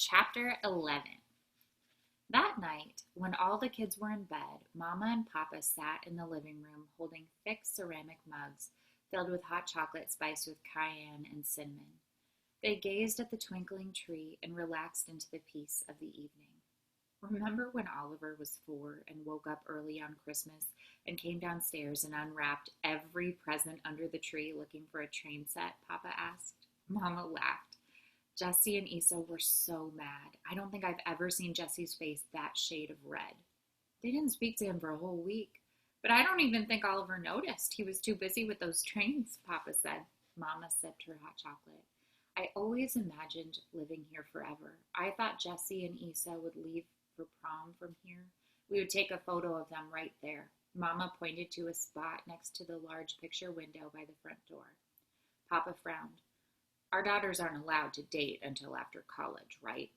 Chapter 11. That night, when all the kids were in bed, Mama and Papa sat in the living room holding thick ceramic mugs filled with hot chocolate spiced with cayenne and cinnamon. They gazed at the twinkling tree and relaxed into the peace of the evening. Remember when Oliver was 4 and woke up early on Christmas and came downstairs and unwrapped every present under the tree looking for a train set? Papa asked. Mama laughed. Jesse and Issa were so mad. I don't think I've ever seen Jesse's face that shade of red. They didn't speak to him for a whole week. But I don't even think Oliver noticed. He was too busy with those trains, Papa said. Mama sipped her hot chocolate. I always imagined living here forever. I thought Jesse and Issa would leave for prom from here. We would take a photo of them right there. Mama pointed to a spot next to the large picture window by the front door. Papa frowned. Our daughters aren't allowed to date until after college, right?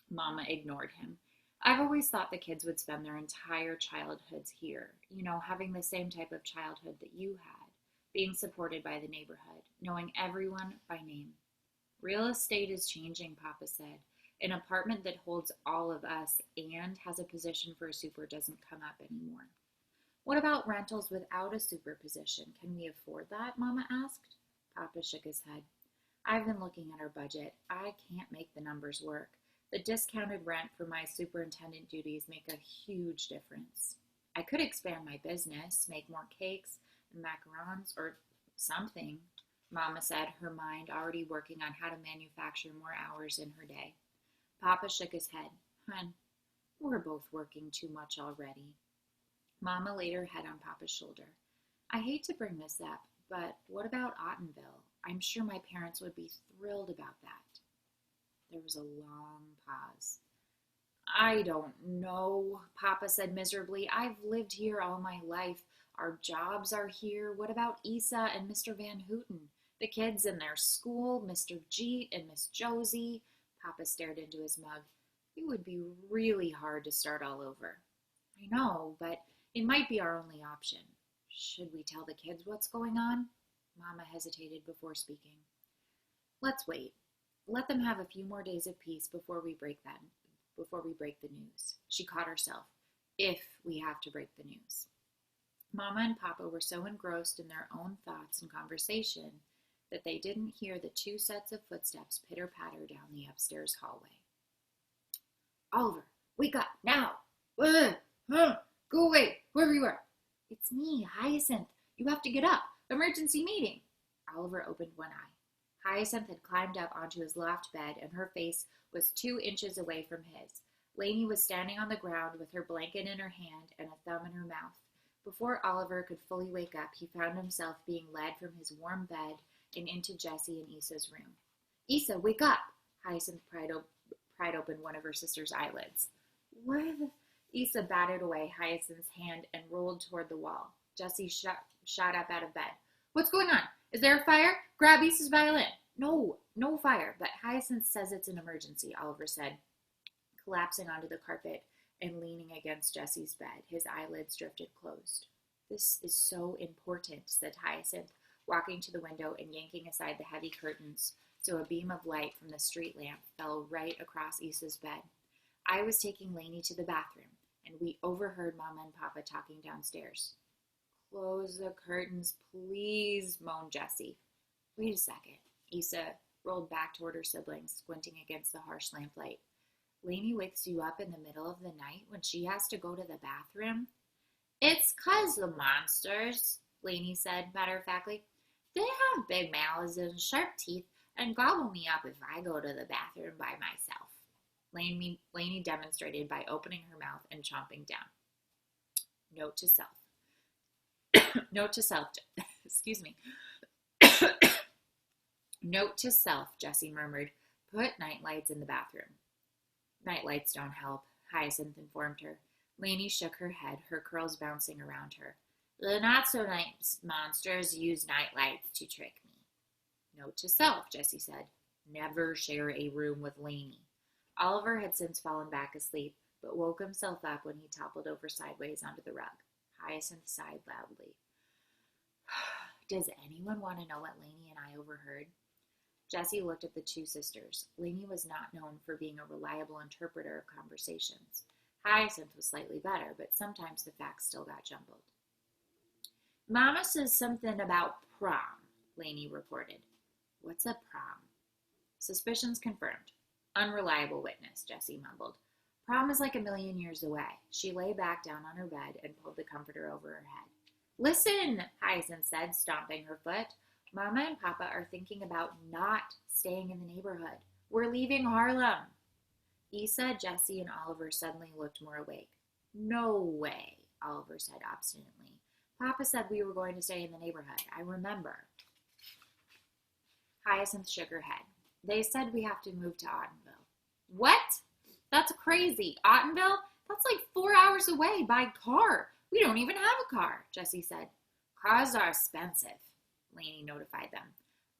Mama ignored him. I've always thought the kids would spend their entire childhoods here, having the same type of childhood that you had, being supported by the neighborhood, knowing everyone by name. Real estate is changing, Papa said. An apartment that holds all of us and has a position for a super doesn't come up anymore. What about rentals without a super position? Can we afford that? Mama asked. Papa shook his head. I've been looking at our budget. I can't make the numbers work. The discounted rent for my superintendent duties make a huge difference. I could expand my business, make more cakes and macarons or something, Mama said, her mind already working on how to manufacture more hours in her day. Papa shook his head. Hun, we're both working too much already. Mama laid her head on Papa's shoulder. I hate to bring this up, but what about Ottenville? I'm sure my parents would be thrilled about that. There was a long pause. I don't know, Papa said miserably. I've lived here all my life. Our jobs are here. What about Issa and Mr. Van Houten? The kids in their school, Mr. Jeet and Miss Josie. Papa stared into his mug. It would be really hard to start all over. I know, but it might be our only option. Should we tell the kids what's going on? Mama hesitated before speaking. Let's wait. Let them have a few more days of peace before we break the news. She caught herself. If we have to break the news. Mama and Papa were so engrossed in their own thoughts and conversation that they didn't hear the 2 sets of footsteps pitter-patter down the upstairs hallway. Oliver, wake up, now! Go away, whoever you are. It's me, Hyacinth. You have to get up. Emergency meeting. Oliver opened one eye. Hyacinth had climbed up onto his loft bed, and her face was 2 inches away from his. Lainey was standing on the ground with her blanket in her hand and a thumb in her mouth. Before Oliver could fully wake up, he found himself being led from his warm bed and into Jesse and Issa's room. Issa, wake up! Hyacinth pried open one of her sister's eyelids. What? Issa batted away Hyacinth's hand and rolled toward the wall. Jesse shot up out of bed. What's going on? Is there a fire? Grab Issa's violin. No fire, but Hyacinth says it's an emergency, Oliver said, collapsing onto the carpet and leaning against Jesse's bed. His eyelids drifted closed. This is so important, said Hyacinth, walking to the window and yanking aside the heavy curtains so a beam of light from the street lamp fell right across Issa's bed. I was taking Lainey to the bathroom, and we overheard Mama and Papa talking downstairs. Close the curtains, please, moaned Jessie. Wait a second. Issa rolled back toward her siblings, squinting against the harsh lamplight. Lainey wakes you up in the middle of the night when she has to go to the bathroom? It's 'cause the monsters, Lainey said matter-of-factly. They have big mouths and sharp teeth and gobble me up if I go to the bathroom by myself. Lainey demonstrated by opening her mouth and chomping down. Note to self. Excuse me. Note to self, Jessie murmured. Put nightlights in the bathroom. Nightlights don't help, Hyacinth informed her. Lainey shook her head, her curls bouncing around her. The not-so-nice monsters use nightlights to trick me. Note to self, Jessie said. Never share a room with Lainey. Oliver had since fallen back asleep, but woke himself up when he toppled over sideways onto the rug. Hyacinth sighed loudly. Does anyone want to know what Lainey and I overheard? Jessie looked at the two sisters. Lainey was not known for being a reliable interpreter of conversations. Hyacinth was slightly better, but sometimes the facts still got jumbled. Mama says something about prom, Lainey reported. What's a prom? Suspicions confirmed. Unreliable witness, Jessie mumbled. Prom is like a million years away. She lay back down on her bed and pulled the comforter over her head. Listen, Hyacinth said, stomping her foot. Mama and Papa are thinking about not staying in the neighborhood. We're leaving Harlem. Isa, Jessie, and Oliver suddenly looked more awake. No way, Oliver said obstinately. Papa said we were going to stay in the neighborhood. I remember. Hyacinth shook her head. They said we have to move to Ottenville. What? That's crazy. Ottenville? That's like 4 hours away by car. We don't even have a car, Jessie said. Cars are expensive, Lainey notified them.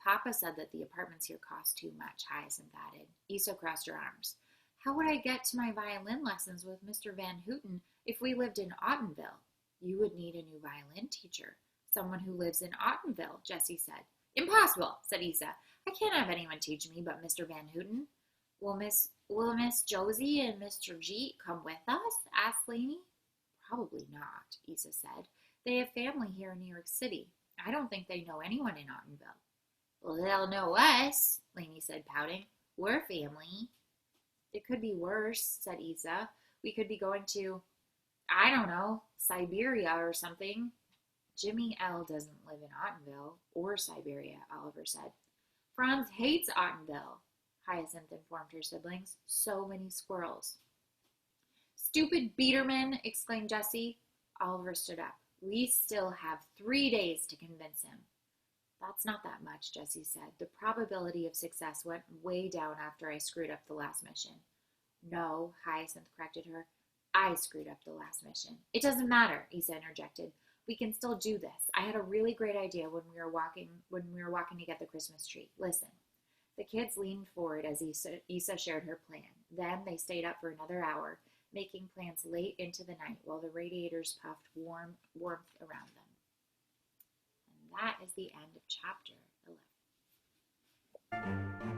Papa said that the apartments here cost too much, Hyacinth added. Isa crossed her arms. How would I get to my violin lessons with Mr. Van Houten if we lived in Ottenville? You would need a new violin teacher. Someone who lives in Ottenville, Jessie said. Impossible, said Isa. I can't have anyone teach me but Mr. Van Houten. Will Miss Josie and Mr. G come with us? Asked Lainey. Probably not, Isa said. They have family here in New York City. I don't think they know anyone in Ottenville. Well, they'll know us, Lainey said, pouting. We're family. It could be worse, said Isa. We could be going to, I don't know, Siberia or something. Jimmy L. doesn't live in Ottenville or Siberia, Oliver said. Franz hates Ottenville, Hyacinth informed her siblings. So many squirrels. Stupid Biederman, exclaimed Jessie. Oliver stood up. We still have 3 days to convince him. That's not that much, Jessie said. The probability of success went way down after I screwed up the last mission. No, Hyacinth corrected her. I screwed up the last mission. It doesn't matter, Isa interjected. We can still do this. I had a really great idea when we were walking to get the Christmas tree. Listen. The kids leaned forward as Isa shared her plan. Then they stayed up for another hour, making plans late into the night while the radiators puffed warmth around them. And that is the end of chapter 11.